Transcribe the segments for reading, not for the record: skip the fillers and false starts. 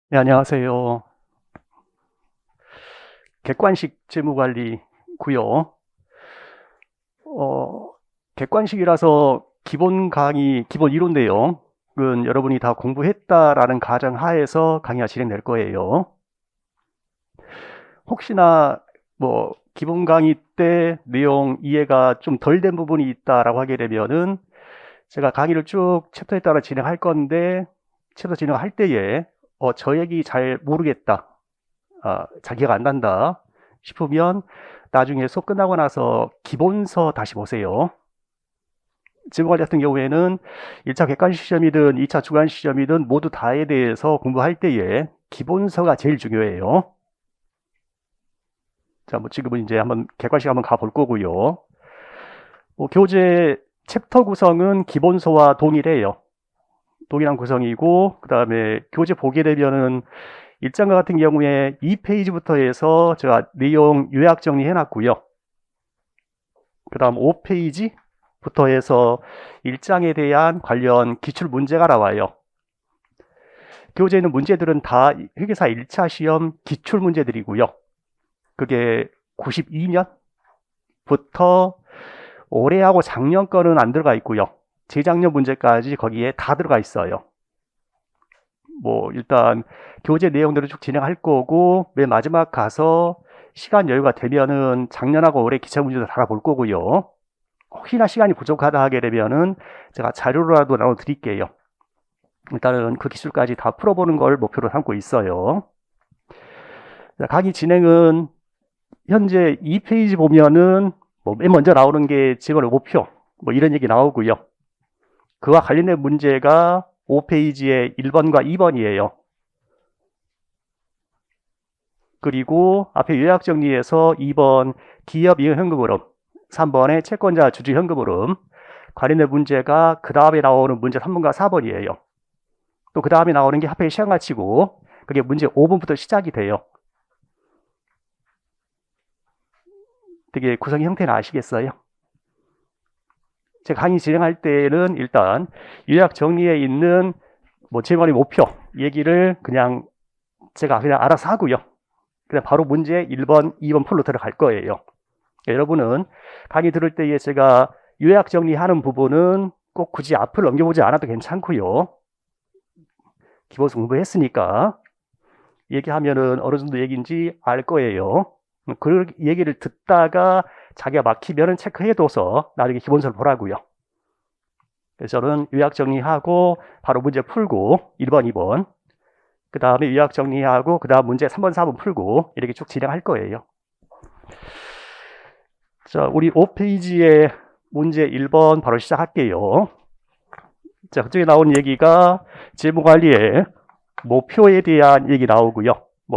네, 안녕하세요. 객관식 재무관리고요. 어, 객관식이라서 기본 강의, 기본 이론 내용은 여러분이 다 공부했다라는 가정 하에서 강의가 진행될 거예요. 혹시나 기본 강의 때 내용 이해가 좀 덜 된 부분이 있다라고 하게 되면은 제가 강의를 쭉 챕터에 따라 진행할 건데 챕터 진행할 때에 저 얘기 잘 모르겠다. 잘 기억 안 난다 싶으면 나중에 수업 끝나고 나서 기본서 다시 보세요. 재무관리 같은 경우에는 1차 객관식 시험이든 2차 주관식 시험이든 모두 다에 대해서 공부할 때에 기본서가 제일 중요해요. 자, 지금은 이제 한번 객관식 한번 가볼 거고요. 교재 챕터 구성은 기본서와 동일해요. 동일한 구성이고, 그 다음에 교재 보게 되면은 1장과 같은 경우에 2페이지부터 해서 제가 내용 요약 정리해 놨고요. 그 다음 5페이지부터 해서 1장에 대한 관련 기출 문제가 나와요. 교재에 있는 문제들은 다 회계사 1차 시험 기출 문제들이고요. 그게 92년부터 올해하고 작년 거는 안 들어가 있고요. 재작년 문제까지 거기에 다 들어가 있어요. 일단 교재 내용들을 쭉 진행할 거고 맨 마지막 가서 시간 여유가 되면은 작년하고 올해 기출 문제도 달아볼 거고요. 혹시나 시간이 부족하다 하게 되면은 제가 자료라도 나눠 드릴게요. 일단은 그 기술까지 다 풀어보는 걸 목표로 삼고 있어요. 강의 진행은 현재 2페이지 보면은 맨 먼저 나오는 게 지원의 목표 이런 얘기 나오고요. 그와 관련된 문제가 5페이지에 1번과 2번이에요. 그리고 앞에 요약 정리에서 2번 기업 이용 현금흐름, 3번의 채권자 주주 현금흐름 관련된 문제가 그 다음에 나오는 문제 3번과 4번이에요. 또 그 다음에 나오는 게 하필 시험가치고 그게 문제 5번부터 시작이 돼요. 되게 구성 형태는 아시겠어요? 제가 강의 진행할 때는 일단 요약 정리에 있는 재원의 목표 얘기를 그냥 제가 그냥 알아서 하고요. 그냥 바로 문제 1번, 2번 풀로 들어갈 거예요. 여러분은 강의 들을 때에 제가 요약 정리하는 부분은 꼭 굳이 앞을 넘겨보지 않아도 괜찮고요. 기본서 공부했으니까 얘기하면은 어느 정도 얘기인지 알 거예요. 그 얘기를 듣다가 자기가 막히면은 체크해둬서 나중에 기본서를 보라고요. 그래서 저는 요약 정리하고 바로 문제 풀고 1번, 2번 그 다음에 요약 정리하고 그 다음 문제 3번, 4번 풀고 이렇게 쭉 진행할 거예요. 자, 우리 5페이지에 문제 1번 바로 시작할게요. 자, 그쪽에 나온 얘기가 재무관리의 목표에 대한 얘기 나오고요.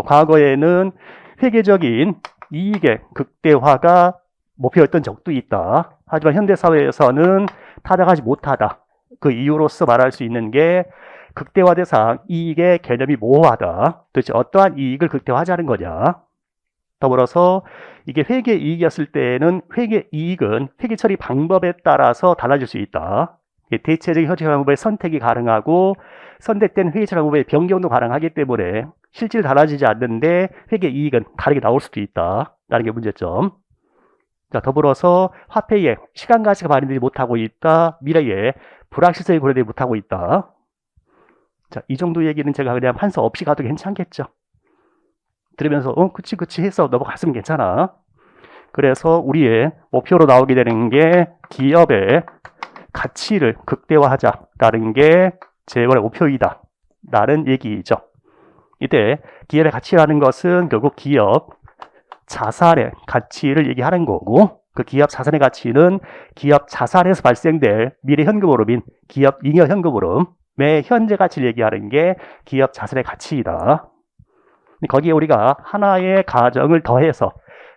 과거에는 회계적인 이익의 극대화가 목표였던 적도 있다. 하지만 현대사회에서는 타당하지 못하다. 그 이유로서 말할 수 있는 게 극대화 대상 이익의 개념이 모호하다. 도대체 어떠한 이익을 극대화하자는 거냐. 더불어서 이게 회계 이익이었을 때는 회계 이익은 회계 처리 방법에 따라서 달라질 수 있다. 대체적인 회계 방법의 선택이 가능하고 선택된 회계 처리 방법의 변경도 가능하기 때문에 실질 달라지지 않는데 회계 이익은 다르게 나올 수도 있다. 라는 게 문제점. 자, 더불어서 화폐의 시간 가치가 발휘되지 못하고 있다. 미래에 불확실성이 고려되지 못하고 있다. 자, 이 정도 얘기는 제가 그냥 한서 없이 가도 괜찮겠죠. 들으면서 그치 해서 넘어갔으면 괜찮아. 그래서 우리의 목표로 나오게 되는 게 기업의 가치를 극대화하자라는 게 재원의 목표이다 라는 얘기죠. 이때 기업의 가치라는 것은 결국 기업 자산의 가치를 얘기하는 거고 그 기업 자산의 가치는 기업 자산에서 발생될 미래 현금흐름인 기업 잉여 현금흐름의 현재 가치를 얘기하는 게 기업 자산의 가치이다. 거기에 우리가 하나의 가정을 더해서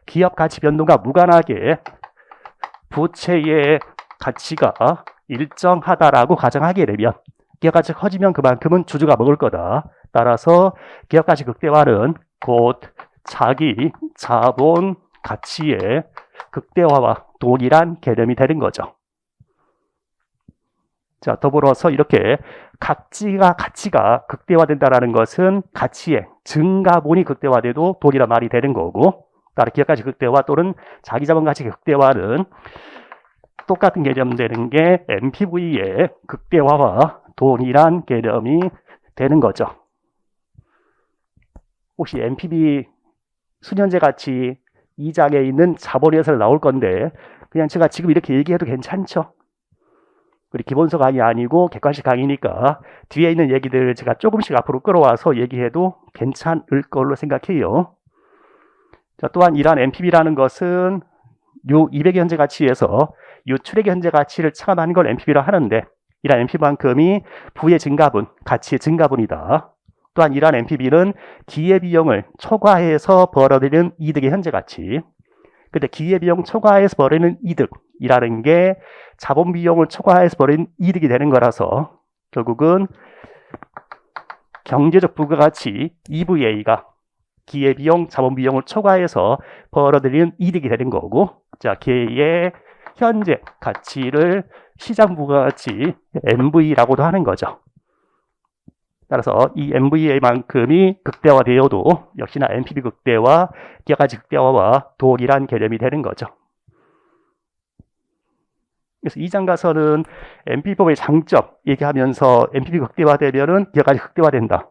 기업 가치 변동과 무관하게 부채의 가치가 일정하다라고 가정하게 되면 기업 가치가 커지면 그만큼은 주주가 먹을 거다. 따라서 기업 가치 극대화는 곧 자기 자본 가치의 극대화와 동일한 개념이 되는 거죠. 자, 더불어서 이렇게 가치가 극대화된다라는 것은 가치의 증가분이 극대화돼도 돈이란 말이 되는 거고, 따라 기업가치 극대화 또는 자기자본 가치 극대화는 똑같은 개념 되는 게 NPV의 극대화와 동일한 개념이 되는 거죠. 혹시 NPV 수년제 가치 2장에 있는 자본에서 나올 건데 그냥 제가 지금 이렇게 얘기해도 괜찮죠? 우리 기본서 강의 아니고 객관식 강의니까 뒤에 있는 얘기들 제가 조금씩 앞으로 끌어와서 얘기해도 괜찮을 걸로 생각해요. 자, 또한 이러한 NPV라는 것은 요 200의 현재 가치에서 요 출액의 현재 가치를 차감하는 걸 NPV라 하는데, 이러한 NPV만큼이 부의 증가분, 가치의 증가분이다. 또한 이러한 NPV는 기회비용을 초과해서 벌어들이는 이득의 현재 가치. 근데 기회비용 초과해서 벌어들이는 이득이라는 게 자본비용을 초과해서 벌어들이는 이득이 되는 거라서 결국은 경제적 부가가치 EVA가 기회비용, 자본비용을 초과해서 벌어들이는 이득이 되는 거고, 자, 걔의 현재 가치를 시장 부가가치 MV라고도 하는 거죠. 따라서 이 MVA만큼이 극대화되어도 역시나 NPV 극대화, 기업가치 극대화와 동일한 개념이 되는 거죠. 그래서 2장 가서는 NPV법의 장점 얘기하면서 NPV 극대화되면은 기업가치 극대화된다.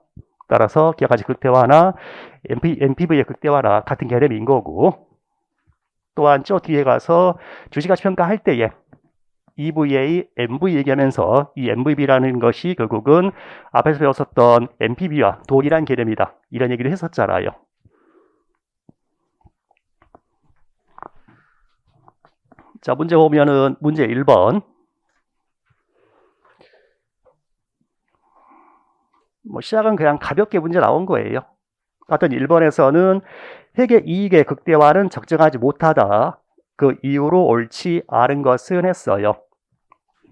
따라서 기업가치 극대화나 NPV의 극대화나 같은 개념인 거고, 또한 저 뒤에 가서 주식가치 평가할 때에 EVA, MV 얘기하면서 이 MVB라는 것이 결국은 앞에서 배웠었던 NPV와 동일한 개념이다. 이런 얘기를 했었잖아요. 자, 문제 보면은 문제 1번. 시작은 그냥 가볍게 문제 나온 거예요. 같은 1번에서는 회계 이익의 극대화는 적정하지 못하다. 그 이유로 옳지 않은 것은 했어요.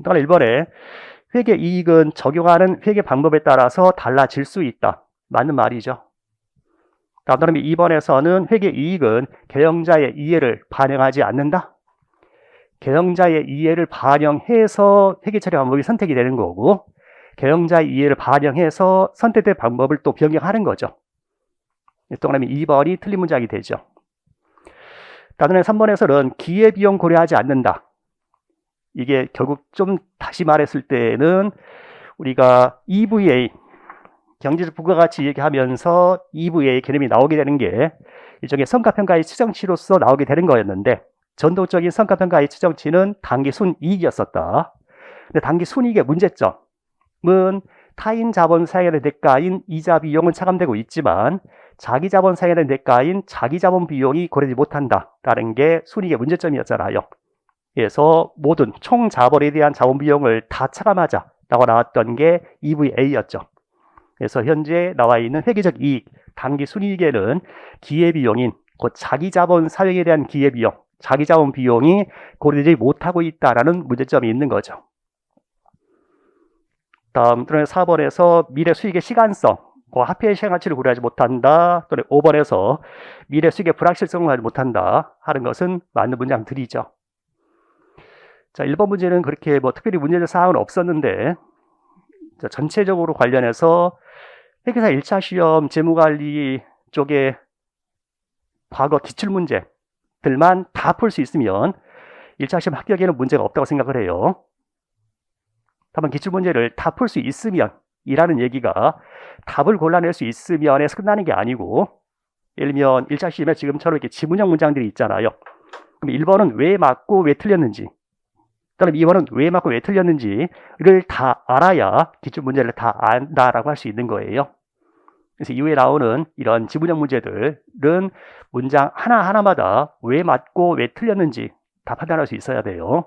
따라 1번에 회계 이익은 적용하는 회계 방법에 따라서 달라질 수 있다. 맞는 말이죠. 다음 2번에서는 회계 이익은 경영자의 이해를 반영하지 않는다. 경영자의 이해를 반영해서 회계 처리 방법이 선택이 되는 거고, 경영자의 이해를 반영해서 선택된 방법을 또 변경하는 거죠. 동그라미 2번이 틀린 문장이 되죠. 다음 3번에서는 기회비용 고려하지 않는다. 이게 결국 좀 다시 말했을 때는 우리가 EVA, 경제적 부가가치 얘기하면서 EVA 개념이 나오게 되는 게 일종의 성과평가의 측정치로서 나오게 되는 거였는데, 전통적인 성과평가의 측정치는 단기 순이익이었었다. 근데 단기 순이익의 문제점은 타인 자본 사용의 대가인 이자 비용은 차감되고 있지만 자기 자본 사용의 대가인 자기 자본 비용이 고려되지 못한다라는 게 순이익의 문제점이었잖아요. 그래서 모든 총 자본에 대한 자본 비용을 다 차감하자라고 나왔던 게 EVA였죠. 그래서 현재 나와 있는 회계적 이익, 단기 순이익에는 기회비용인 곧 자기 자본 사용에 대한 기회비용, 자기 자본 비용이 고려되지 못하고 있다라는 문제점이 있는 거죠. 다음 4번에서 미래 수익의 시간성, 화폐의 시간가치를 고려하지 못한다. 또는 5번에서 미래 수익의 불확실성을 고려하지 못한다 하는 것은 맞는 문장들이죠. 자, 1번 문제는 그렇게 특별히 문제될 사항은 없었는데, 자, 전체적으로 관련해서 회계사 1차 시험 재무관리 쪽에 과거 기출문제들만 다 풀 수 있으면 1차 시험 합격에는 문제가 없다고 생각을 해요. 다만 기출문제를 다 풀 수 있으면 이라는 얘기가 답을 골라낼 수 있으면에서 끝나는 게 아니고, 예를 들면 1차 시험에 지금처럼 이렇게 지문형 문장들이 있잖아요. 그럼 1번은 왜 맞고 왜 틀렸는지, 또는 2번은 왜 맞고 왜 틀렸는지를 다 알아야 기출문제를 다 안다라고 할 수 있는 거예요. 그래서 이후에 나오는 이런 지문형 문제들은 문장 하나하나마다 왜 맞고 왜 틀렸는지 다 판단할 수 있어야 돼요.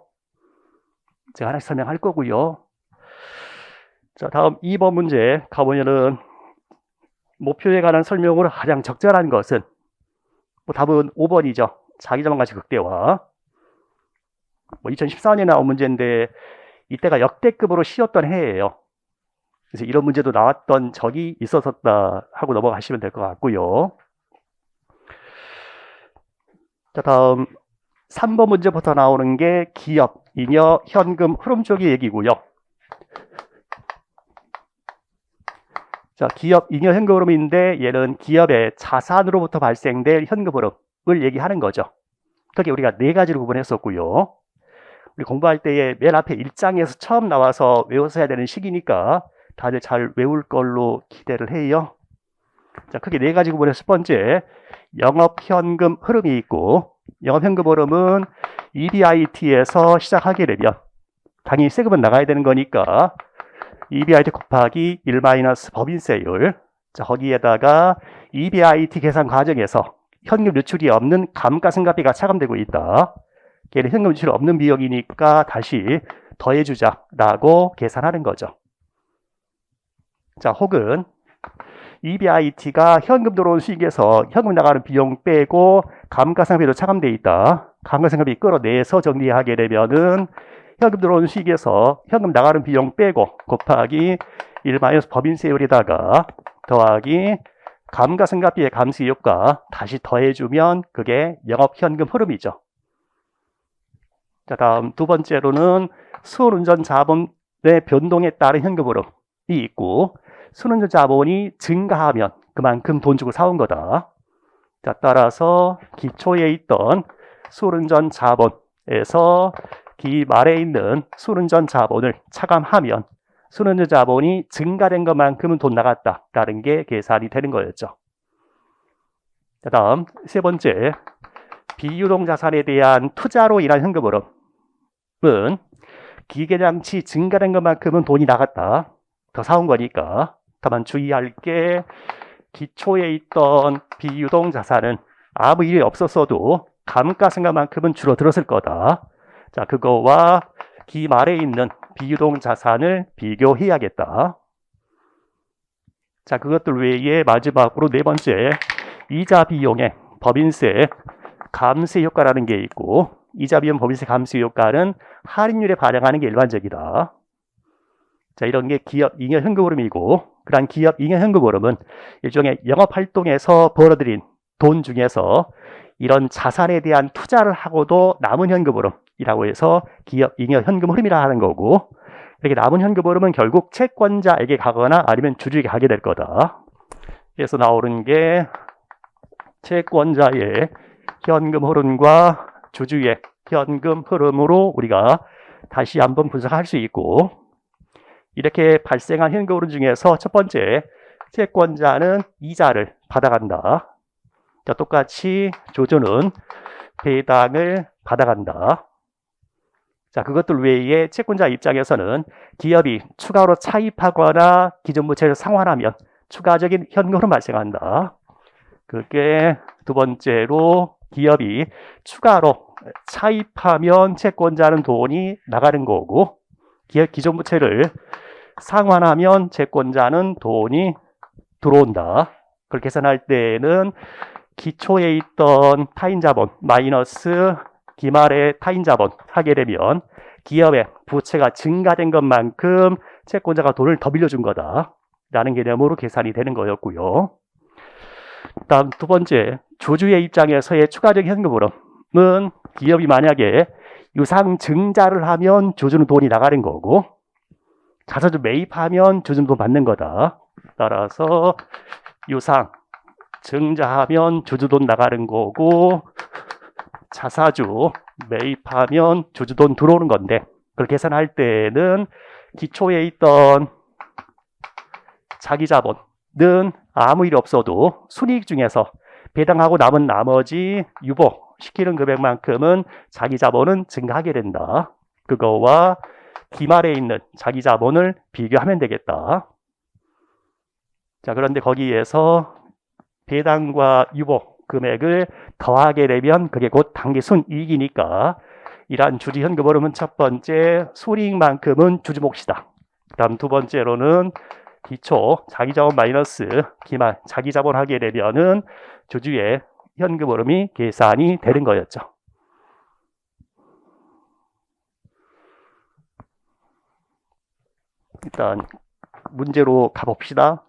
제가 하나씩 설명할 거고요. 자, 다음 2번 문제 가보면은 목표에 관한 설명으로 가장 적절한 것은 답은 5번이죠. 자기자본 가치 극대화. 2014년에 나온 문제인데 이때가 역대급으로 쉬웠던 해예요. 그래서 이런 문제도 나왔던 적이 있었다 하고 넘어가시면 될 것 같고요. 자, 다음 3번 문제부터 나오는 게 기업, 잉여, 현금, 흐름 쪽의 얘기고요. 자, 기업 잉여 현금 흐름인데 얘는 기업의 자산으로부터 발생될 현금 흐름을 얘기하는 거죠. 그게 우리가 네 가지로 구분했었고요. 우리 공부할 때에 맨 앞에 1장에서 처음 나와서 외워서야 되는 시기니까 다들 잘 외울 걸로 기대를 해요. 자, 크게 네 가지 구분해서 첫 번째, 영업현금 흐름이 있고, 영업현금 흐름은 EBIT에서 시작하게 되면 당연히 세금은 나가야 되는 거니까 EBIT 곱하기 1 마이너스 법인세율, 자, 거기에다가 EBIT 계산 과정에서 현금 유출이 없는 감가상각비가 차감되고 있다. 걔는 현금 유출이 없는 비용이니까 다시 더해주자라고 계산하는 거죠. 자, 혹은 EBIT가 현금 들어온 수익에서 현금 나가는 비용 빼고 감가상각비로 차감되어 있다. 감가상각비 끌어내서 정리하게 되면은 현금 들어온 수익에서 현금 나가는 비용 빼고 곱하기 1 마이너스 법인세율에다가 더하기 감가상각비의 감수효과 다시 더해주면 그게 영업현금 흐름이죠. 자, 다음 두 번째로는 순운전 자본의 변동에 따른 현금 흐름이 있고, 순운전 자본이 증가하면 그만큼 돈 주고 사온 거다. 자, 따라서 기초에 있던 순운전 자본에서 기말에 있는 순운전 자본을 차감하면 순운전 자본이 증가된 것만큼은 돈 나갔다라는 게 계산이 되는 거였죠. 자, 다음 세 번째, 비유동 자산에 대한 투자로 인한 현금 흐름은 기계장치 증가된 것만큼은 돈이 나갔다. 더 사온 거니까. 다만 주의할 게 기초에 있던 비유동 자산은 아무 일이 없었어도 감가상각만큼은 줄어들었을 거다. 자, 그거와 기말에 있는 비유동 자산을 비교해야겠다. 자, 그것들 외에 마지막으로 네 번째, 이자 비용의 법인세 감세 효과라는 게 있고, 이자 비용 법인세 감세 효과는 할인율에 반영하는 게 일반적이다. 자, 이런 게 기업 잉여 현금 흐름이고, 그러한 기업 잉여 현금 흐름은 일종의 영업 활동에서 벌어들인 돈 중에서 이런 자산에 대한 투자를 하고도 남은 현금 흐름이라고 해서 기업 잉여 현금 흐름이라 하는 거고, 이렇게 남은 현금 흐름은 결국 채권자에게 가거나 아니면 주주에게 가게 될 거다. 그래서 나오는 게 채권자의 현금 흐름과 주주의 현금 흐름으로 우리가 다시 한번 분석할 수 있고, 이렇게 발생한 현금 흐름 중에서 첫 번째, 채권자는 이자를 받아간다. 자, 똑같이 주주는 배당을 받아간다. 자, 그것들 외에 채권자 입장에서는 기업이 추가로 차입하거나 기존 부채를 상환하면 추가적인 현금 흐름 발생한다. 그게 두 번째로 기업이 추가로 차입하면 채권자는 돈이 나가는 거고, 기업 기존 부채를 상환하면 채권자는 돈이 들어온다. 그걸 계산할 때는 기초에 있던 타인자본 마이너스 기말의 타인자본 하게 되면 기업의 부채가 증가된 것만큼 채권자가 돈을 더 빌려준 거다 라는 개념으로 계산이 되는 거였고요. 다음 두 번째, 주주의 입장에서의 추가적인 현금 흐름은 기업이 만약에 유상 증자를 하면 주주는 돈이 나가는 거고, 자사주 매입하면 주주는 돈 받는 거다. 따라서 유상 증자하면 주주 돈 나가는 거고, 자사주 매입하면 주주 돈 들어오는 건데, 그걸 계산할 때는 기초에 있던 자기 자본은 아무 일 없어도 순이익 중에서 배당하고 남은 나머지 유보시키는 금액만큼은 자기 자본은 증가하게 된다. 그거와 기말에 있는 자기 자본을 비교하면 되겠다. 자, 그런데 거기에서 배당과 유보 금액을 더하게 되면 그게 곧 당기 순이익이니까 이러한 주주 현금 흐름은 첫 번째 순이익만큼은 주주 몫이다. 다음 두 번째로는 기초 자기자본 마이너스 기말 자기자본 하게 되면은 주주의 현금 흐름이 계산이 되는 거였죠. 일단 문제로 가봅시다.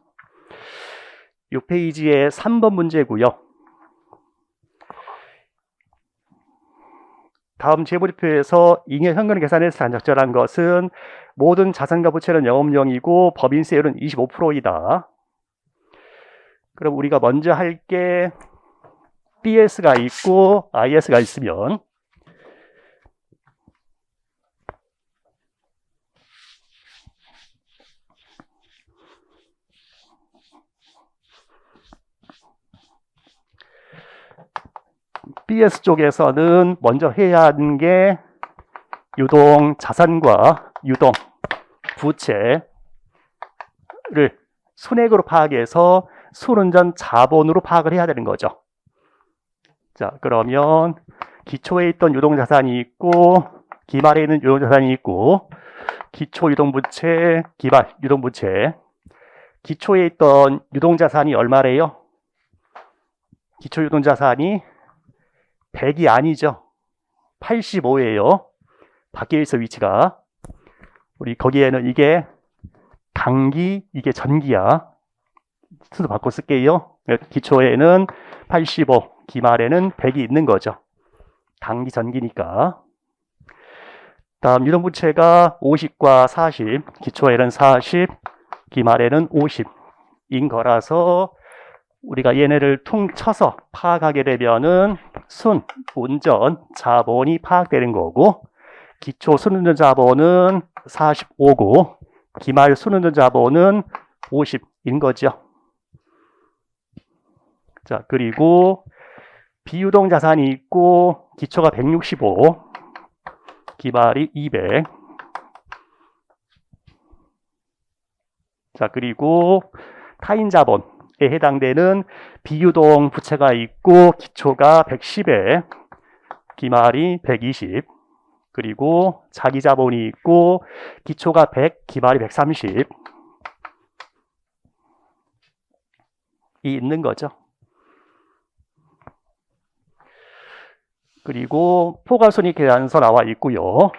다음 재무제표에서 잉여 현금 계산해서 적절한 것은 모든 자산과 부채는 영업용이고 법인세율은 25%이다. 그럼 우리가 먼저 할 게 BS가 있고 IS가 있으면 BS 쪽에서는 먼저 해야 하는 게 유동 자산과 유동 부채를 순액으로 파악해서 순운전 자본으로 파악을 해야 되는 거죠. 자, 그러면 기초에 있던 유동자산이 있고 기말에 있는 유동자산이 있고 기초 유동부채, 기말 유동부채. 기초에 있던 유동자산이 얼마래요? 기초 유동자산이 100이 아니죠. 85예요. 바뀌어 있어 위치가. 우리 거기에는 이게 당기, 이게 전기야. 순서 바꿔 쓸게요. 기초에는 85, 기말에는 100이 있는 거죠. 당기, 전기니까. 다음 유동부채가 50과 40, 기초에는 40, 기말에는 50인 거라서 우리가 얘네를 퉁쳐서 파악하게 되면은 순, 운전, 자본이 파악되는 거고 기초 순운전 자본은 45고 기말 순운전 자본은 50인 거죠. 자, 그리고 비유동 자산이 있고 기초가 165, 기말이 200. 자, 그리고 타인 자본에 해당되는 비유동 부채가 있고 기초가 110에 기말이 120. 그리고 자기 자본이 있고 기초가 100, 기말이 130이 있는 거죠. 그리고 포괄손익계산서 나와 있고요.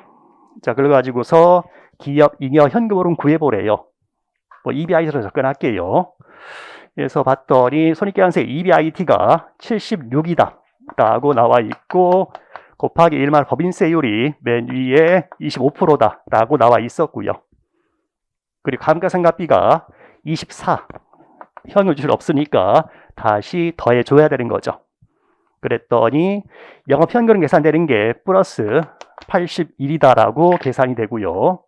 자, 그래 가지고서 기업 잉여 현금으로 구해보래요. 뭐 EBIT로 접근할게요. 그래서 봤더니 손익계산서에 EBIT가 76이다 라고 나와 있고 곱하기 1만 법인세율이 맨 위에 25%다 라고 나와 있었고요. 그리고 감가상각비가 24, 현금 지출 없으니까 다시 더해줘야 되는 거죠. 그랬더니 영업현금 계산되는 게 플러스 81이다라고 계산이 되고요.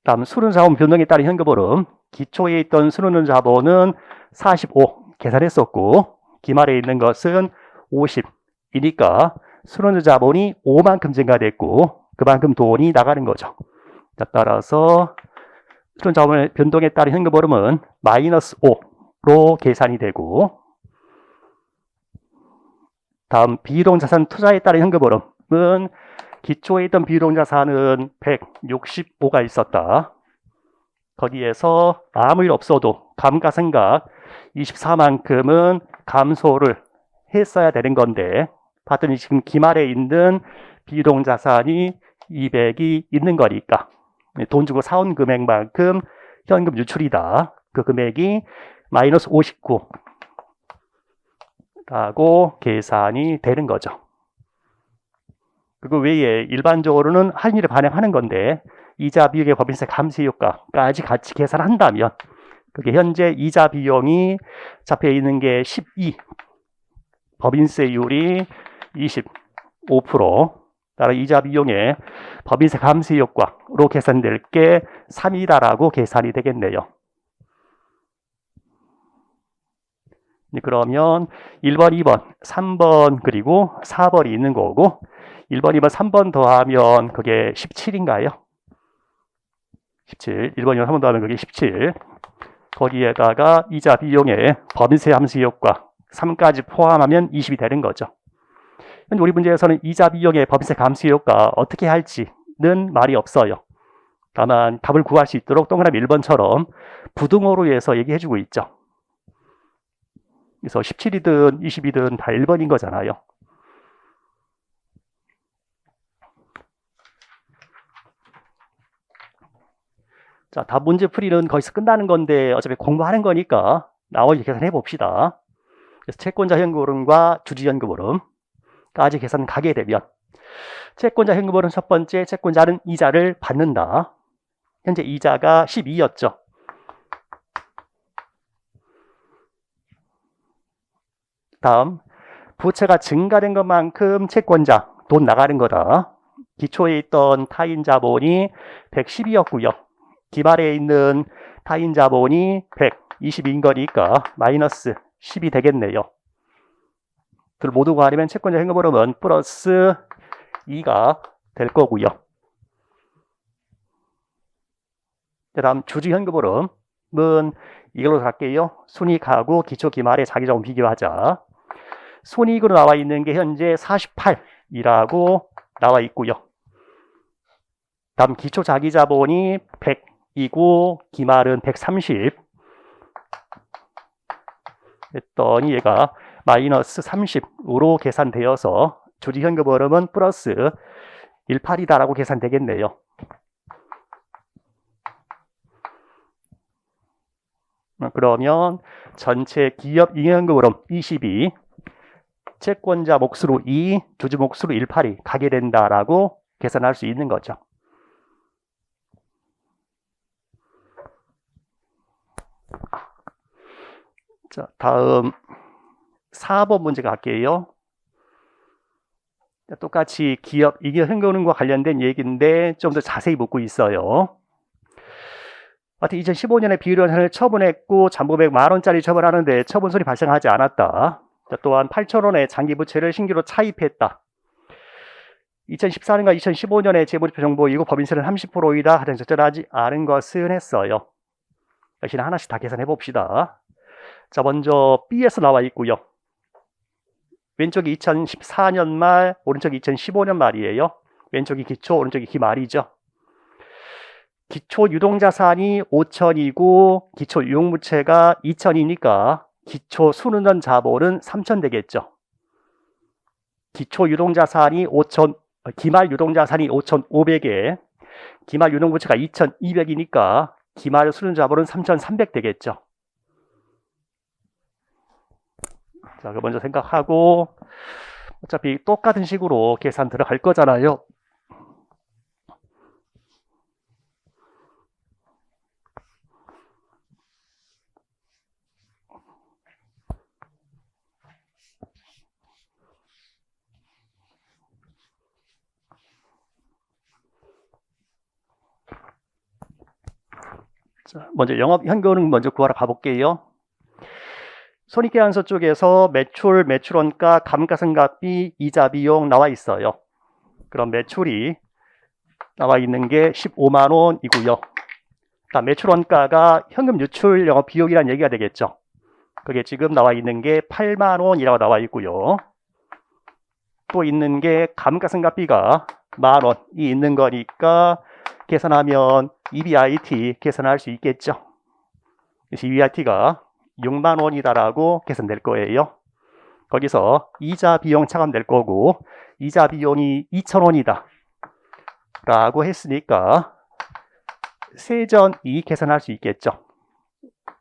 다음 순운자본 변동에 따른 현금흐름. 기초에 있던 순운전 자본은 45 계산했었고 기말에 있는 것은 50이니까 순운전 자본이 5만큼 증가됐고 그만큼 돈이 나가는 거죠. 자, 따라서 순운자본 변동에 따른 현금흐름은 마이너스 5로 계산이 되고 다음 비유동자산 투자에 따른 현금흐름은 기초에 있던 비유동자산은 165가 있었다. 거기에서 아무 일 없어도 감가상각 24만큼은 감소를 했어야 되는 건데 봤더니 지금 기말에 있는 비유동자산이 200이 있는 거니까 돈 주고 사온 금액만큼 현금 유출이다. 그 금액이 마이너스 59라고 계산이 되는 거죠. 그거 외에 일반적으로는 할인율에 반영하는 건데 이자 비용의 법인세 감세 효과까지 같이 계산한다면 그게 현재 이자 비용이 잡혀 있는 게 12, 법인세율이 25%, 따라 이자 비용의 법인세 감세 효과로 계산될 게 3이다라고 계산이 되겠네요. 그러면 1번, 2번, 3번 그리고 4번이 있는 거고 1번, 2번, 3번 더하면 그게 17인가요? 17. 1번, 2번, 3번 더하면 그게 17. 거기에다가 이자 비용의 법인세 감세 효과 3까지 포함하면 20이 되는 거죠. 현재 우리 문제에서는 이자 비용의 법인세 감세 효과 어떻게 할지는 말이 없어요. 다만 답을 구할 수 있도록 동그라미 1번처럼 부등호로 해서 얘기해주고 있죠. 그래서 17이든 20이든 다 1번인 거잖아요. 자, 답 문제 풀이는 거기서 끝나는 건데 어차피 공부하는 거니까 나머지 계산해 봅시다. 그래서 채권자 현금흐름과 주주 현금흐름까지 계산 가게 되면 채권자 현금흐름 첫 번째, 채권자는 이자를 받는다. 현재 이자가 12였죠. 다음, 부채가 증가된 것만큼 채권자 돈 나가는 거다. 기초에 있던 타인 자본이 112였고요. 기말에 있는 타인 자본이 120인 거니까 마이너스 10이 되겠네요. 둘 모두 구하려면 채권자 현금흐름은 플러스 2가 될 거고요. 그 다음 주주 현금흐름은 이걸로 갈게요. 순이익하고 기초 기말의 자기자본 비교하자. 순이익으로 나와 있는 게 현재 48이라고 나와 있고요. 다음 기초 자기자본이 100이고 기말은 130 했더니 얘가 마이너스 30으로 계산되어서 주주 현금흐름은 플러스 18이다라고 계산되겠네요. 그러면 전체 기업 잉여현금흐름 22, 채권자 몫으로 2, 주주 몫으로 18이 가게 된다라고 계산할 수 있는 거죠. 자, 다음 4번 문제 갈게요. 똑같이 기업 잉여현금흐름과 관련된 얘기인데 좀 더 자세히 묻고 있어요. 하여튼 2015년에 비율연산을 처분했고 잔고백 만원짜리 처분하는데 처분손이 발생하지 않았다. 또한 8,000원의 장기부채를 신규로 차입했다. 2014년과 2015년에 재무제표 정보이고 법인세는 30%이다. 가장 적절하지 않은 것은 했어요. 역시나 하나씩 다 계산해 봅시다. 자, 먼저 B에서 나와 있고요. 왼쪽이 2014년 말, 오른쪽이 2015년 말이에요. 왼쪽이 기초, 오른쪽이 기말이죠. 기초 유동자산이 5천이고 기초 유용부채가 2천이니까 기초 순은전 자본은 3천 되겠죠. 기초 유동자산이 5천, 기말 유동자산이 5,500에 기말 유동부채가 2,200이니까 기말 순은전 자본은 3,300 되겠죠. 자, 그 먼저 생각하고 어차피 똑같은 식으로 계산 들어갈 거잖아요. 자, 먼저 영업 현금흐름 먼저 구하러 가볼게요. 손익계산서 쪽에서 매출, 매출원가, 감가상각비, 이자 비용 나와 있어요. 그럼 매출이 나와 있는 게 15만 원이고요. 매출원가가 현금 유출 영업 비용이라는 얘기가 되겠죠. 그게 지금 나와 있는 게 8만 원이라고 나와 있고요. 또 있는 게 감가상각비가 만 원이 있는 거니까 계산하면 EBIT 계산할 수 있겠죠. 그래서 EBIT가 6만 원이다라고 계산될 거예요. 거기서 이자 비용 차감될 거고 이자 비용이 2,000원이다 라고 했으니까 세전이 계산할 수 있겠죠.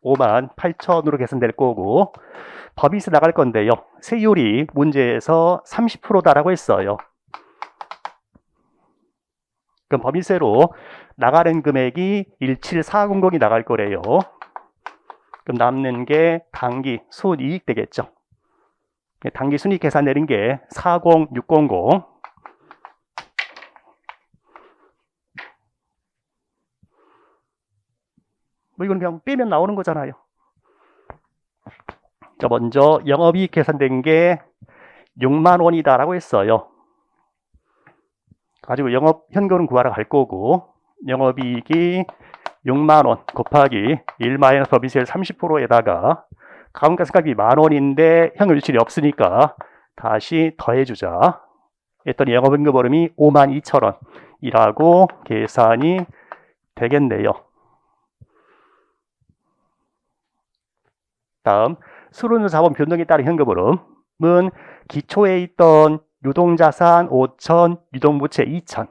5만 8천으로 계산될 거고 법인세 나갈 건데요. 세율이 문제에서 30%다라고 했어요. 그럼 법인세로 나가는 금액이 17400이 나갈 거래요. 그럼 남는 게 당기 순이익 되겠죠. 당기 순이익 계산 내린 게 40600. 이건 그냥 빼면 나오는 거잖아요. 자, 먼저 영업이익 계산된 게 6만 원이다라고 했어요. 가지고 영업 현금은 구하러 갈 거고 영업이익이 6만 원 곱하기 1 마이너스 법인세 30%에다가 감가상각비 만 원인데 현금 유출이 없으니까 다시 더해주자. 했더니 영업현금흐름이 5만 2천 원이라고 계산이 되겠네요. 다음 순은전 자본 변동에 따른 현금흐름은 기초에 있던 유동자산 5천, 유동부채 2천.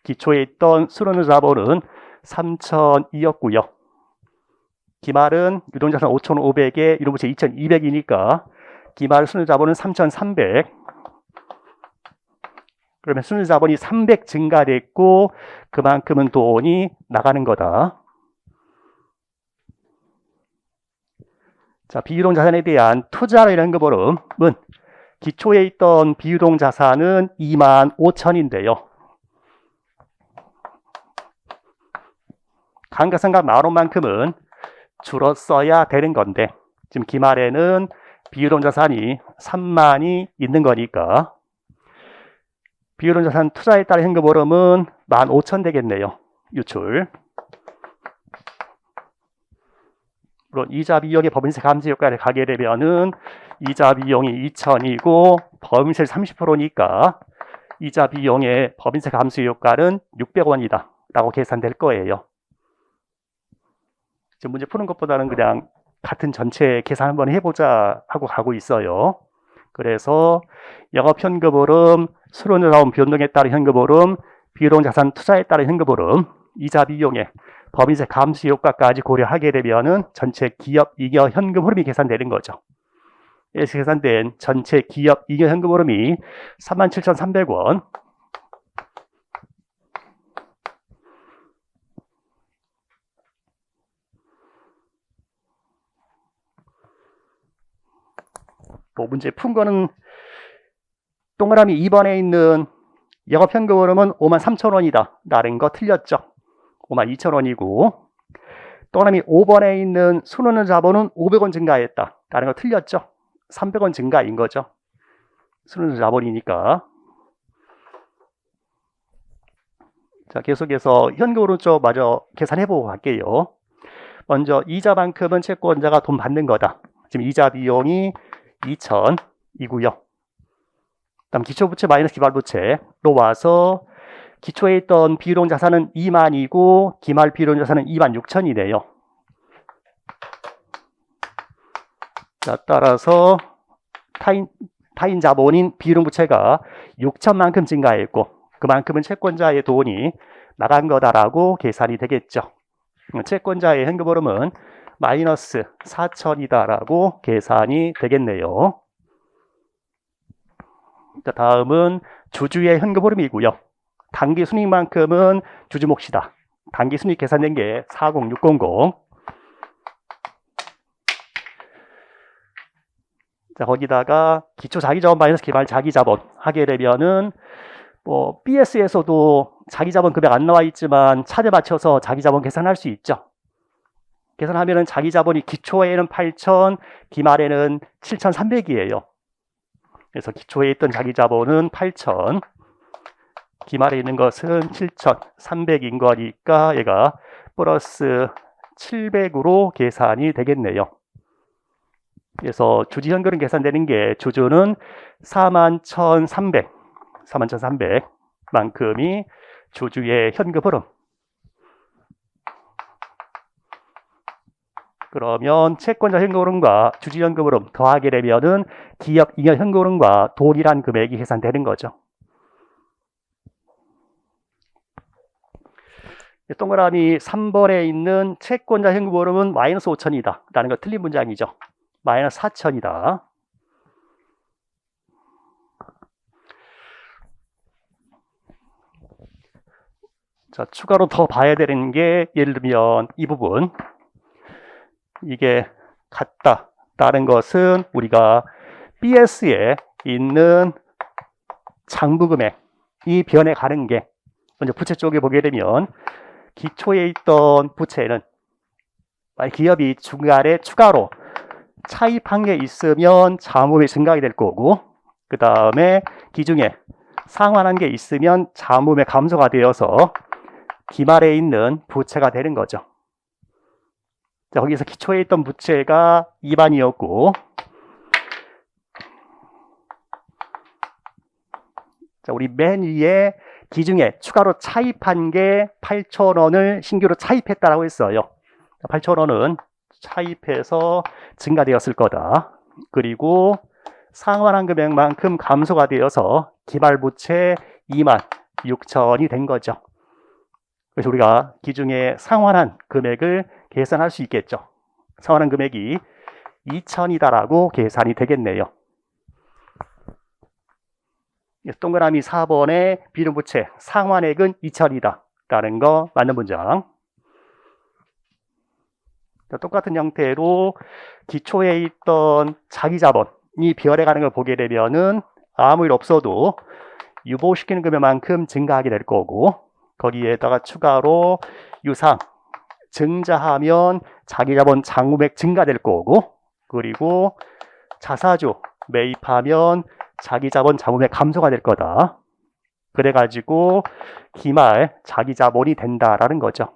기초에 있던 순은전 자본은 3,002였고요. 기말은 유동자산 5,500에 유동부채 2,200이니까 기말 순자본은 3,300. 그러면 순자본이 300 증가됐고 그만큼은 돈이 나가는 거다. 자, 비유동 자산에 대한 투자로 인한 현금흐름은 기초에 있던 비유동 자산은 25,000인데요. 감가상각 만원만큼은 줄었어야 되는 건데 지금 기말에는 비유동 자산이 3만이 있는 거니까 비유동 자산 투자에 따른 현금흐름은 15,000 되겠네요. 유출. 물론 이자 비용의 법인세 감소 효과를 가게 되면은 이자 비용이 2,000이고 법인세 30%니까 이자 비용의 법인세 감소 효과는 600원이다 라고 계산될 거예요. 지금 문제 푸는 것보다는 그냥 같은 전체 계산 한번 해보자 하고 가고 있어요. 그래서 영업현금흐름, 수론자산 변동에 따른 현금흐름, 비유동 자산 투자에 따른 현금흐름, 이자 비용의 법인세 감소 효과까지 고려하게 되면은 전체 기업 잉여 현금 흐름이 계산되는 거죠. 이렇게 계산된 전체 기업 잉여 현금 흐름이 37,300원. 뭐 문제 푼 거는 동그라미 2번에 있는 영업 현금 흐름은 53,000원이다 라는 거 틀렸죠. 52,000원이고 동그라미 5번에 있는 순원의 자본은 500원 증가했다 라는 거 틀렸죠. 300원 증가인 거죠. 순원의 자본이니까. 자, 계속해서 현금 흐름 쪽 마저 계산해보고 갈게요. 먼저 이자만큼은 채권자가 돈 받는 거다. 지금 이자 비용이 2,000이고요. 다음 기초부채 마이너스 기말부채로 와서 기초에 있던 비유동 자산은 2만이고 기말 비유동 자산은 26,000이네요. 자, 따라서 타인 자본인 비유동 부채가 6천만큼 증가했고 그만큼은 채권자의 돈이 나간 거다라고 계산이 되겠죠. 채권자의 현금 흐름은 마이너스 4,000이다라고 계산이 되겠네요. 자, 다음은 주주의 현금 흐름이고요. 단기 순이익만큼은 주주 몫이다. 단기 순이익 계산된 게 40600. 자, 거기다가 기초 자기자본 마이너스 기말 자기자본 하게 되면은 뭐 BS에서도 자기자본 금액 안 나와 있지만 차례 맞춰서 자기자본 계산할 수 있죠. 계산하면은 자기자본이 기초에는 8,000, 기말에는 7,300이에요. 그래서 기초에 있던 자기자본은 8,000, 기말에 있는 것은 7,300인 거니까 얘가 플러스 700으로 계산이 되겠네요. 그래서 주주 현금은 계산되는 게 주주는 41,300만큼이 주주의 현금 흐름. 그러면 채권자 현금 흐름과 주주 현금 흐름 더하게 되면은 기업 잉여 현금 흐름과 동일한 금액이 계산되는 거죠. 동그라미 3번에 있는 채권자 현금 흐름은 마이너스 5,000이다 라는 거 틀린 문장이죠. 마이너스 4,000이다. 자, 추가로 더 봐야 되는 게 예를 들면 이 부분. 이게 같다라는 것은 우리가 BS에 있는 장부금액이 변해가는 게 먼저 부채 쪽에 보게 되면 기초에 있던 부채는 기업이 중간에 추가로 차입한 게 있으면 자금이 증가하게 될 거고 그 다음에 기중에 상환한 게 있으면 자금의 감소가 되어서 기말에 있는 부채가 되는 거죠. 자, 거기서 기초에 있던 부채가 2만이었고 자, 우리 맨 위에 기중에 추가로 차입한 게 8,000원을 신규로 차입했다라고 했어요. 8,000원은 차입해서 증가되었을 거다. 그리고 상환한 금액만큼 감소가 되어서 기말 부채 26,000원이 된 거죠. 그래서 우리가 기중에 상환한 금액을 계산할 수 있겠죠. 상환한 금액이 2,000이다라고 계산이 되겠네요. 동그라미 4번에 비율부채 상환액은 2천이다 라는 거 맞는 문장. 똑같은 형태로 기초에 있던 자기자본이 비활해가는 걸 보게 되면은 아무 일 없어도 유보시키는 금액만큼 증가하게 될 거고, 거기에다가 추가로 유상 증자하면 자기자본 장부액 증가될 거고, 그리고 자사주 매입하면 자기자본 장부액 감소가 될 거다. 그래가지고 기말 자기자본이 된다라는 거죠.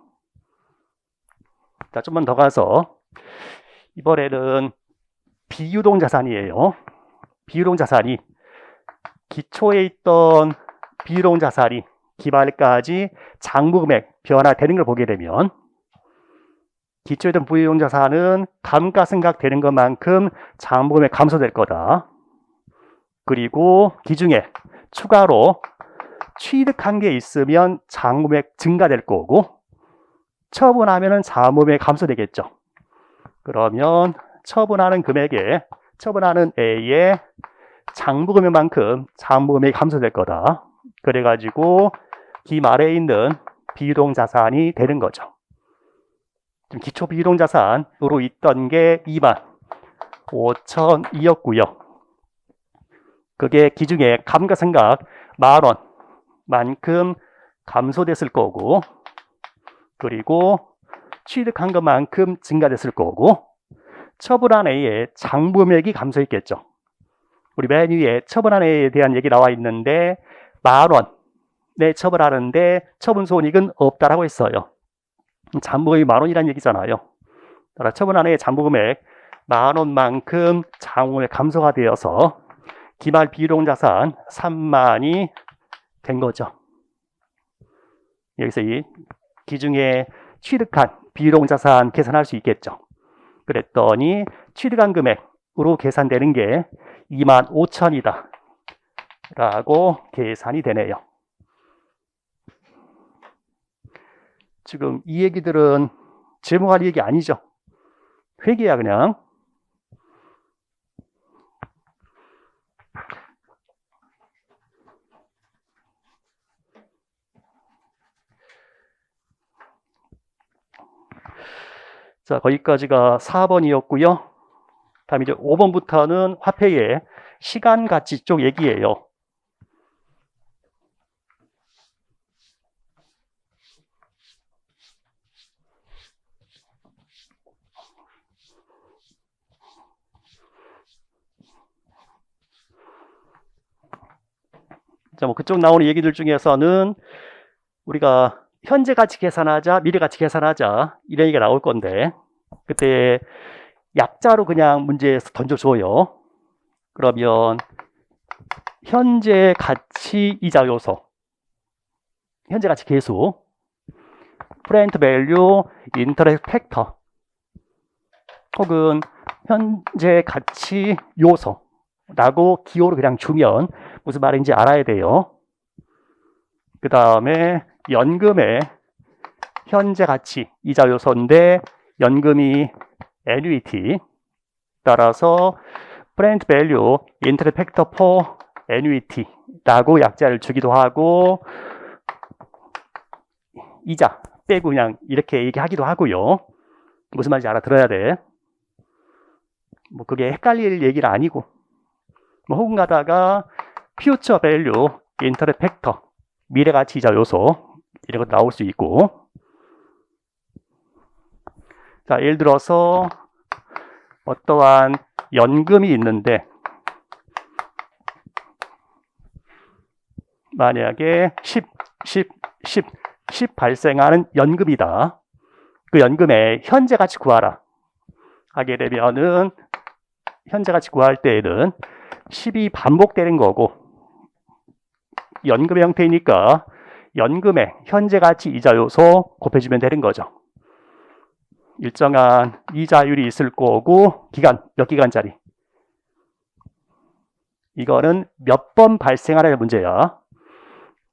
자, 좀만 더 가서 이번에는 비유동 자산이에요. 비유동 자산이 기초에 있던 비유동 자산이 기말까지 장부금액 변화되는 걸 보게 되면 기초에 있던 비유동 자산은 감가승각되는 것만큼 장부금액 감소될 거다. 그리고 기중에 추가로 취득한 게 있으면 장부금액 증가될 거고, 처분하면은 장부금액 감소되겠죠. 그러면 처분하는 금액에 처분하는 A의 장부금액만큼 장부금액이 감소될 거다. 그래가지고 기말에 있는 비유동 자산이 되는 거죠. 지금 기초 비유동 자산으로 있던 게 25,002였고요. 그게 기중에 감가상각 10,000원만큼 감소됐을 거고, 그리고 취득한 것만큼 증가됐을 거고, 처분한 A의 장부금액이 감소했겠죠. 우리 맨 위에 처분한 A에 대한 얘기 나와 있는데 10,000원에 처분하는데 처분 손익은 없다라고 했어요. 장부금액이 10,000원이라는 얘기잖아요. 따라 처분한 A의 장부금액 10,000원만큼 장부금액 감소가 되어서 기말 비유동 자산 30,000원이 된 거죠. 여기서 이 기중에 취득한 비유동 자산 계산할 수 있겠죠. 그랬더니 취득한 금액으로 계산되는 게 25,000원이다 라고 계산이 되네요. 지금 이 얘기들은 재무관리 얘기 아니죠. 회계야 그냥. 자, 거기까지가 4번이었고요. 다음 이제 5번부터는 화폐의 시간 가치 쪽 얘기예요. 자, 뭐 그쪽 나오는 얘기들 중에서는 우리가 현재 가치 계산하자, 미래 가치 계산하자 이런 얘기가 나올 건데, 그때 약자로 그냥 문제에서 던져줘요. 그러면 현재 가치 이자 요소, 현재 가치 계수, 프레젠트 밸류, 인터레스트 팩터, 혹은 현재 가치 요소라고 기호를 그냥 주면 무슨 말인지 알아야 돼요. 그 다음에 연금의 현재 가치 이자 요소인데 연금이 annuity, 따라서 프레젠트 밸류 인터레스트 팩터 포 annuity라고 약자를 주기도 하고, 이자 빼고 그냥 이렇게 얘기하기도 하고요. 무슨 말인지 알아들어야 돼. 뭐 그게 헷갈릴 얘기는 아니고, 뭐 혹은 가다가 future value interest factor, 미래 가치 이자 요소 이런 것 나올 수 있고. 자, 예를 들어서 어떠한 연금이 있는데 만약에 10 발생하는 연금이다. 그 연금의 현재 가치 구하라 하게 되면은 현재 가치 구할 때에는 10이 반복되는 거고, 연금의 형태이니까 연금의 현재 가치 이자 요소 곱해주면 되는 거죠. 일정한 이자율이 있을 거고, 기간 몇 기간짜리, 이거는 몇 번 발생하라는 문제야.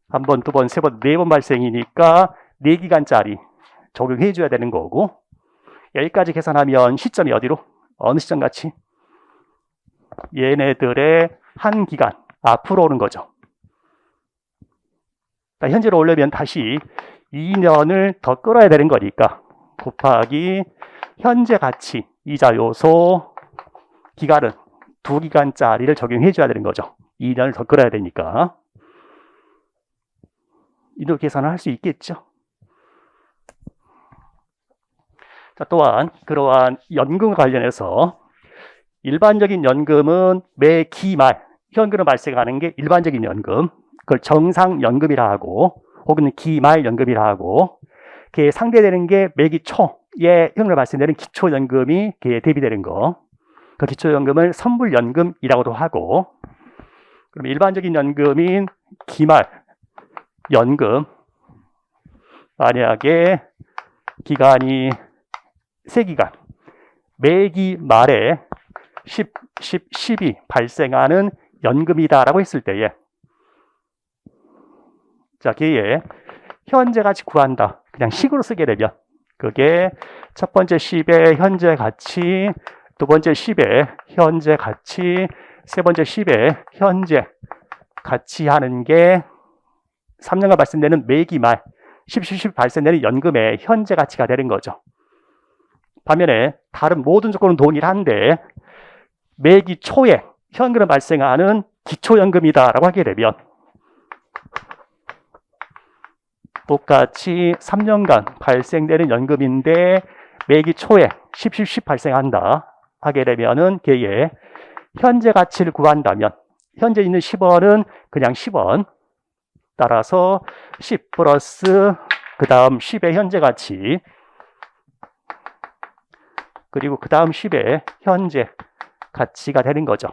한 번, 두 번, 세 번, 네 번 발생이니까 4기간짜리 적용해 줘야 되는 거고, 여기까지 계산하면 시점이 어디로? 어느 시점 같이? 얘네들의 한 기간 앞으로 오는 거죠. 현재로 오려면 다시 2년을 더 끌어야 되는 거니까 곱하기 현재 가치 이자 요소 기간은 2기간짜리를 적용해 줘야 되는 거죠. 2년을 더 끌어야 되니까. 이도 계산을 할 수 있겠죠. 자, 또한 그러한 연금과 관련해서 일반적인 연금은 매 기말 현금으로 발생하는 게 일반적인 연금, 그걸 정상연금이라 하고 혹은 기말연금이라 하고, 그에 상대되는 게 매기 초에 현금으로 발생되는 기초연금이 대비되는 거, 그 기초연금을 선불연금이라고도 하고, 그럼 일반적인 연금인 기말연금, 만약에 기간이 3기간, 매기 말에 10이 발생하는 연금이다라고 했을 때에, 자, 걔의 현재 가치 구한다. 그냥 식으로 쓰게 되면 그게 첫 번째 10의 현재 가치, 두 번째 10의 현재 가치, 세 번째 10의 현재 가치 하는 게 3년간 발생되는 매기 말 10 발생되는 연금의 현재 가치가 되는 거죠. 반면에 다른 모든 조건은 동일한데 매기 초에 현금으로 발생하는 기초연금이다라고 하게 되면 똑같이 3년간 발생되는 연금인데 매기 초에 10 발생한다 하게 되면은 걔의 현재 가치를 구한다면 현재 있는 10원은 그냥 10원, 따라서 10 플러스 그 다음 10의 현재 가치, 그리고 그 다음 10의 현재 가치가 되는 거죠.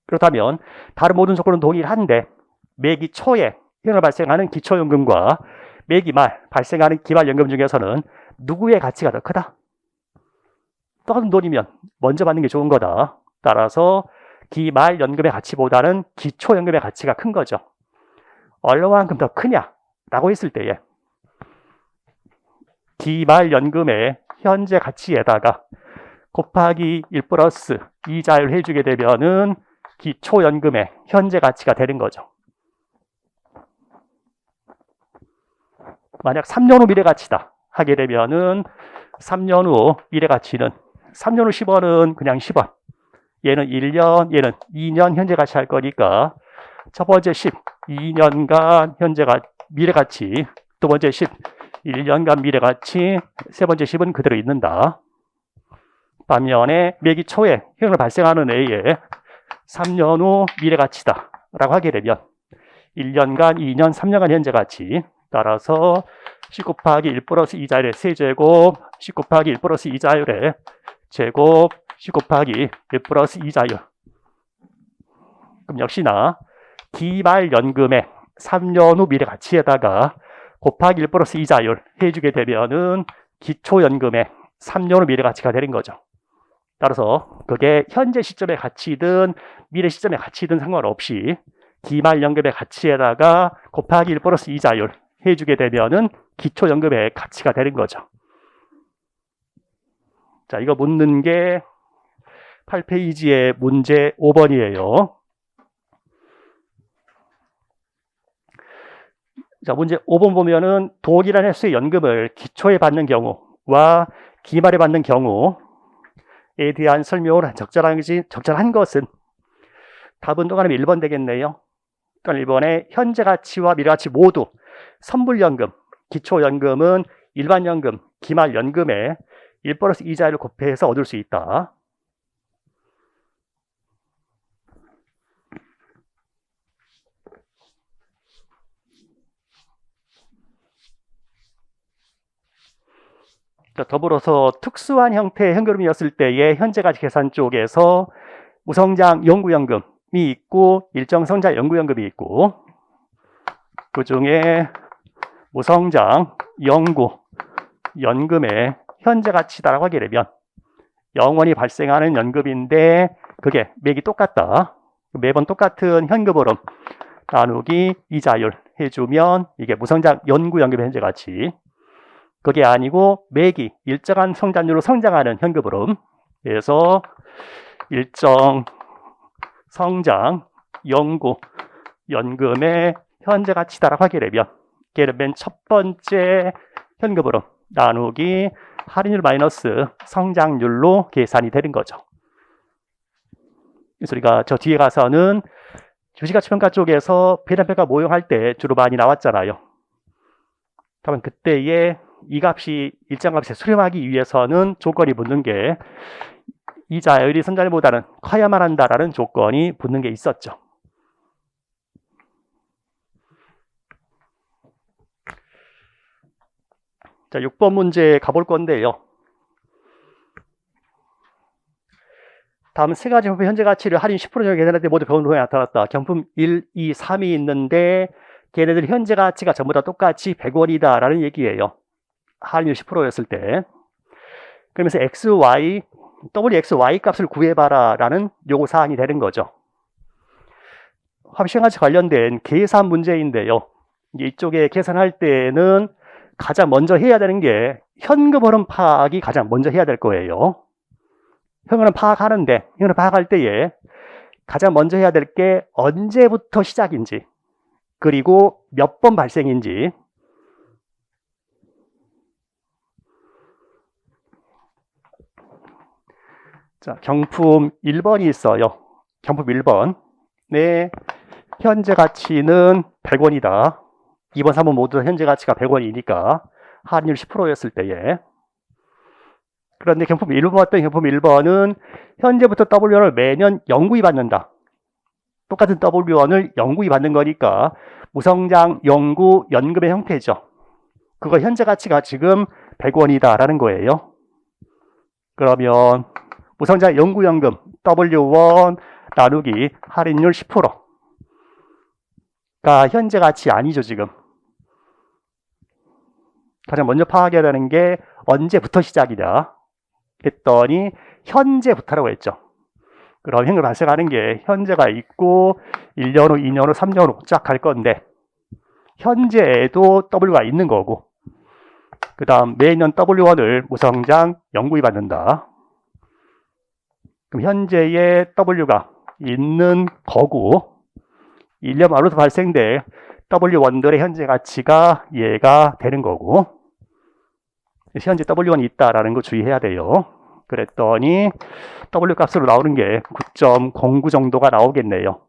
그렇다면 다른 모든 조건은 동일한데 매기 초에 현금으로 발생하는 기초연금과 매기 말 발생하는 기말연금 중에서는 누구의 가치가 더 크다? 떠든 돈이면 먼저 받는 게 좋은 거다. 따라서 기말연금의 가치보다는 기초연금의 가치가 큰 거죠. 얼마만큼 더 크냐라고 했을 때에 기말연금의 현재 가치에다가 곱하기 1 플러스 이자율 해주게 되면은 기초연금의 현재 가치가 되는 거죠. 만약 3년 후 미래가치다 하게 되면은 3년 후 미래가치는 3년 후 10원은 그냥 10원, 얘는 1년, 얘는 2년 현재 가치 할 거니까 첫 번째 10, 2년간 현재가 미래가치, 두 번째 10, 1년간 미래가치, 세 번째 10은 그대로 있는다. 반면에 매기 초에 현금으로 발생하는 애에 3년 후 미래가치다 라고 하게 되면 1년간, 2년, 3년간 현재가치, 따라서 10 곱하기 1 플러스 이자율의 세제곱, 10 곱하기 1 플러스 이자율의 제곱, 10 곱하기 1 플러스 이자율. 그럼 역시나 기말연금의 3년 후 미래가치에다가 곱하기 1 플러스 이자율 해주게 되면은 기초연금의 3년 후 미래가치가 되는 거죠. 따라서 그게 현재 시점의 가치든 미래 시점의 가치든 상관없이 기말연금의 가치에다가 곱하기 1 플러스 이자율 해주게 되면은 기초연금의 가치가 되는 거죠. 자, 이거 묻는 게 8페이지의 문제 5번이에요. 자, 문제 5번 보면은 동일한 횟수의 연금을 기초에 받는 경우와 기말에 받는 경우에 대한 설명을 적절한 것은 답은 동그라미 1번 되겠네요. 그러니까 1번에 현재 가치와 미래 가치 모두 선불연금, 기초연금은 일반연금, 기말연금에 1 플러스 이자율을 곱해서 얻을 수 있다. 자, 더불어서 특수한 형태의 현금이었을 때의 현재 가치 계산 쪽에서 무성장 연구연금이 있고 일정 성장 연구연금이 있고, 그 중에 무성장 연구연금의 현재 가치다라고 하게 되면 영원히 발생하는 연금인데 그게 매기 똑같다. 매번 똑같은 현금으로 나누기 이자율 해주면 이게 무성장 연구연금의 현재 가치. 그게 아니고 매기 일정한 성장률로 성장하는 현금으로 해서 일정 성장 연구연금의 현재 가치다라고 하게 되면 걔는 맨 첫 번째 현금으로 나누기 할인율 마이너스 성장률로 계산이 되는 거죠. 그래서 우리가 저 뒤에 가서는 주식가치평가 쪽에서 배당평가 모형할 때 주로 많이 나왔잖아요. 그러면 그때에 이 값이 일정 값에 수렴하기 위해서는 조건이 붙는 게 이자율이 성장률보다는 커야만 한다라는 조건이 붙는 게 있었죠. 자, 6번 문제 가볼 건데요. 다음 세 가지 경품 현재 가치를 할인 10% 정도 계산할 때 모두 변동이 나타났다. 경품 1, 2, 3이 있는데 걔네들 현재 가치가 전부 다 똑같이 100원이다 라는 얘기예요. 할인율 10%였을 때. 그러면서 XY, WXY 값을 구해봐라 라는 요구사항이 되는 거죠. 합시행가치 관련된 계산 문제인데요. 이쪽에 계산할 때는 가장 먼저 해야 되는 게 현금 흐름 파악이 가장 먼저 해야 될 거예요. 현금 흐름 파악하는데, 현금 흐름 파악할 때에 가장 먼저 해야 될 게 언제부터 시작인지, 그리고 몇 번 발생인지. 자, 경품 1번이 있어요. 경품 1번. 네, 현재 가치는 100원이다. 2번, 3번 모두 현재 가치가 100원이니까 할인율 10%였을 때에. 그런데 경품 1번 왔던 경품 1번은 현재부터 W1을 매년 영구히 받는다. 똑같은 W1을 영구히 받는 거니까 무성장 영구 연금의 형태죠. 그거 현재 가치가 지금 100원이다 라는 거예요. 그러면 무성장 영구 연금 W1 나누기 할인율 10%가 현재 가치 아니죠, 지금. 가장 먼저 파악해야 되는 게 언제부터 시작이냐 했더니 현재부터라고 했죠. 그럼 현금 발생하는 게 현재가 있고 1년 후, 2년 후, 3년 후 쫙 갈 건데 현재에도 W가 있는 거고 그 다음 매년 W1을 무성장 영구히 받는다. 그럼 현재의 W가 있는 거고 1년 안으로 발생될 W1들의 현재 가치가 얘가 되는 거고 현재 W1이 있다라는 거 주의해야 돼요. 그랬더니 W 값으로 나오는 게 9.09 정도가 나오겠네요.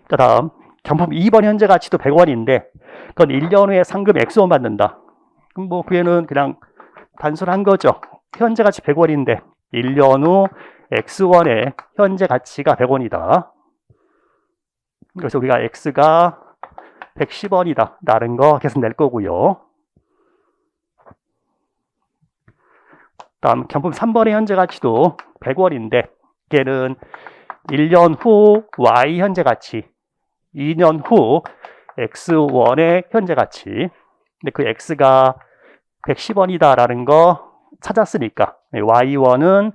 자, 다음 경품 2번 현재 가치도 100원인데 그건 1년 후에 상금 X1 받는다. 그럼 뭐 그에는 그냥 단순한 거죠. 현재 가치 100원인데 1년 후 X1의 현재 가치가 100원이다. 그래서 우리가 X가 110원이다 라는 거 계속 낼 거고요. 다음 경품 3번의 현재 가치도 100원인데 걔는 1년 후 Y 현재 가치 2년 후 X1의 현재 가치 근데 그 X가 110원이다 라는 거 찾았으니까 Y1은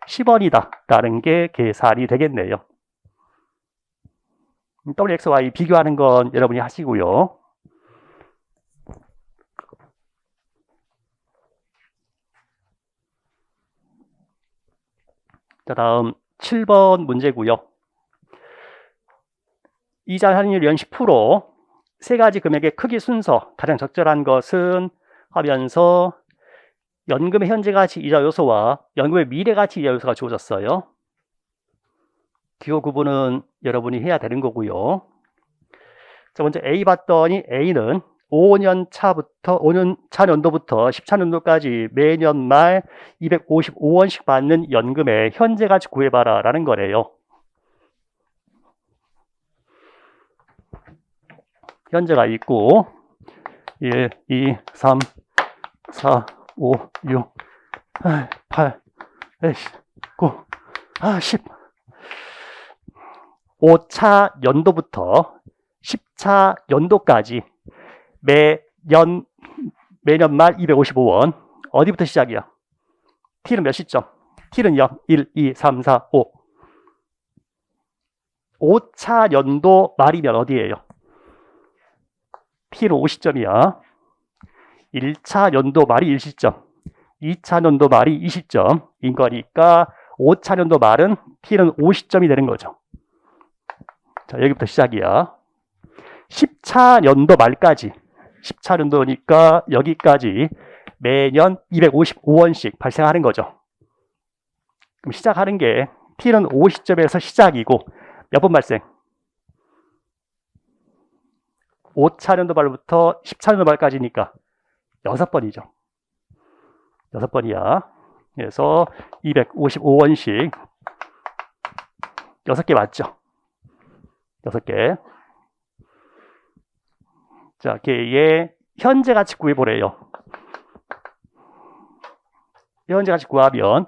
10원이다 라는 게 계산이 되겠네요. WXY 비교하는 건 여러분이 하시고요. 자, 다음 7번 문제고요. 이자 할인율 연 10%, 세 가지 금액의 크기 순서, 가장 적절한 것은 하면서 연금의 현재 가치 이자 요소와 연금의 미래 가치 이자 요소가 주어졌어요. 기호 구분은 여러분이 해야 되는 거고요. 자, 먼저 A 봤더니 A는 5년 차 년도부터 10차 년도까지 매년 말 255원씩 받는 연금의 현재 가치 구해봐라 라는 거래요. 현재가 있고 1, 2, 3, 4, 5, 6, 8, 9, 10 5차 연도부터 10차 연도까지 매년 말 255원. 어디부터 시작이야? T는 몇 시점? T는 0, 1, 2, 3, 4, 5. 5차 연도 말이면 어디예요? T는 50점이야. 1차 연도 말이 1시점, 2차 연도 말이 20점인 거니까 5차 연도 말은 t는 50점이 되는 거죠. 자, 여기부터 시작이야. 10차 연도 말까지, 10차 연도니까 여기까지 매년 255원씩 발생하는 거죠. 그럼 시작하는 게 t는 50점에서 시작이고 몇 번 발생? 5차 연도 말부터 10차 연도 말까지니까 6번이죠. 6번이야. 그래서 255원씩 6개 맞죠? 6개. 자, 걔의 현재 가치 구해보래요. 현재 가치 구하면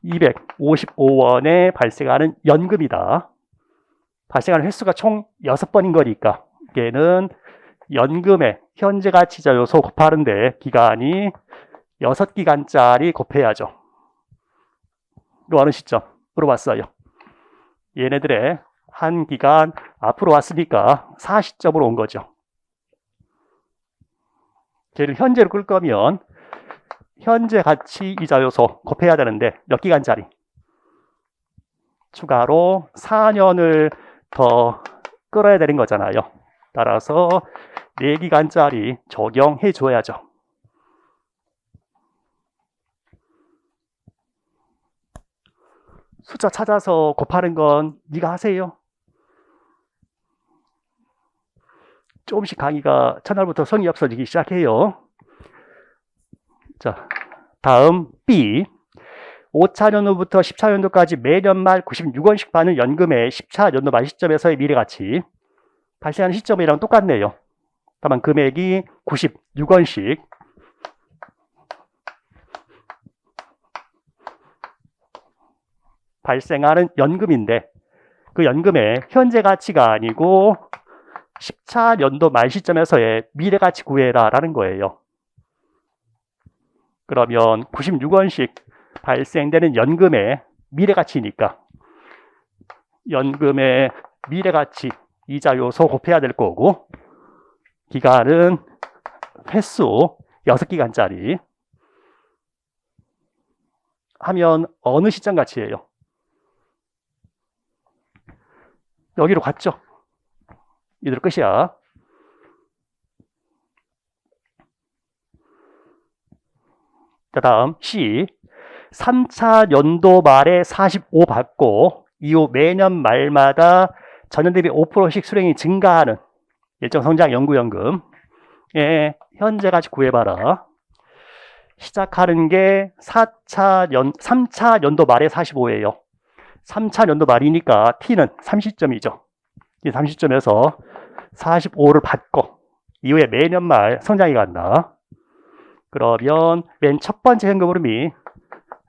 255원에 발생하는 연금이다. 발생하는 횟수가 총 6번인 거니까 걔는 연금의 현재 가치자 요소 곱하는데 기간이 6기간짜리 곱해야죠. 이거 어느 시점? 물어봤어요. 얘네들의 한 기간 앞으로 왔으니까 40점으로 온 거죠. 걔를 현재로 끌 거면 현재 가치 이자 요소 곱해야 되는데 몇 기간짜리? 추가로 4년을 더 끌어야 되는 거잖아요. 따라서 4기간짜리 적용해 줘야죠. 숫자 찾아서 곱하는 건 네가 하세요. 조금씩 강의가 첫날부터 성의 없어지기 시작해요. 자, 다음 B. 5차 연도부터 10차 연도까지 매년 말 96원씩 받는 연금의 10차 연도 말 시점에서의 미래가치. 발생하는 시점이랑 똑같네요. 다만 금액이 96원씩. 발생하는 연금인데 그 연금의 현재 가치가 아니고 10차 연도 말 시점에서의 미래가치 구해라 라는 거예요. 그러면 96원씩 발생되는 연금의 미래가치니까 연금의 미래가치 이자 요소 곱해야 될 거고 기간은 횟수 6기간짜리 하면 어느 시점 가치예요? 여기로 갔죠? 이대로 끝이야. 자, 다음 C. 3차 연도 말에 45 받고 이후 매년 말마다 전년 대비 5%씩 수령이 증가하는 일정 성장 연구연금의 현재 가치 구해봐라. 시작하는 게 3차 연도 말에 45예요. 3차 연도 말이니까 T는 30점이죠. 이 30점에서 45를 받고 이후에 매년 말 성장이 간다. 그러면 맨 첫 번째 현금 흐름이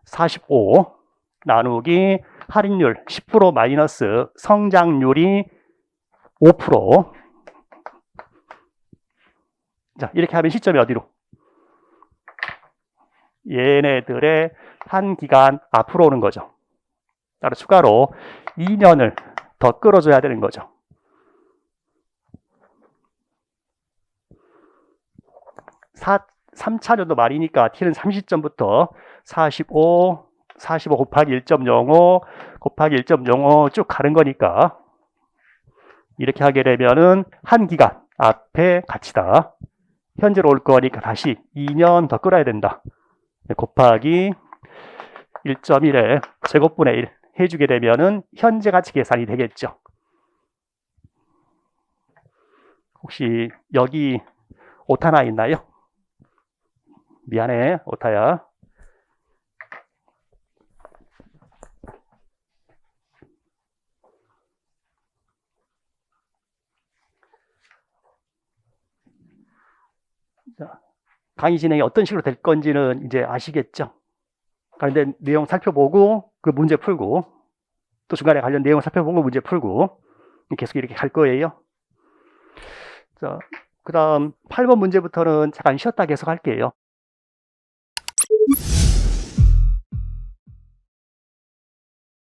45 나누기 할인율 10% 마이너스 성장률이 5%. 자, 이렇게 하면 시점이 어디로? 얘네들의 한 기간 앞으로 오는 거죠. 따라 추가로 2년을 더 끌어줘야 되는 거죠. 3차 연도 말이니까 T는 30점부터 45 곱하기 1.05 곱하기 1.05 쭉 가는 거니까 이렇게 하게 되면은 한 기간 앞에 가치다. 현재로 올 거니까 다시 2년 더 끌어야 된다. 곱하기 1.1에 제곱분의 1 해주게 되면은 현재 가치 계산이 되겠죠. 혹시 여기 오타나 있나요? 미안해, 오타야. 자, 강의 진행이 어떤 식으로 될 건지는 이제 아시겠죠? 관련된 내용 살펴보고 그 문제 풀고 또 중간에 관련 내용 살펴보고 문제 풀고 계속 이렇게 갈 거예요. 자, 그 다음 8번 문제부터는 잠깐 쉬었다 계속 할게요.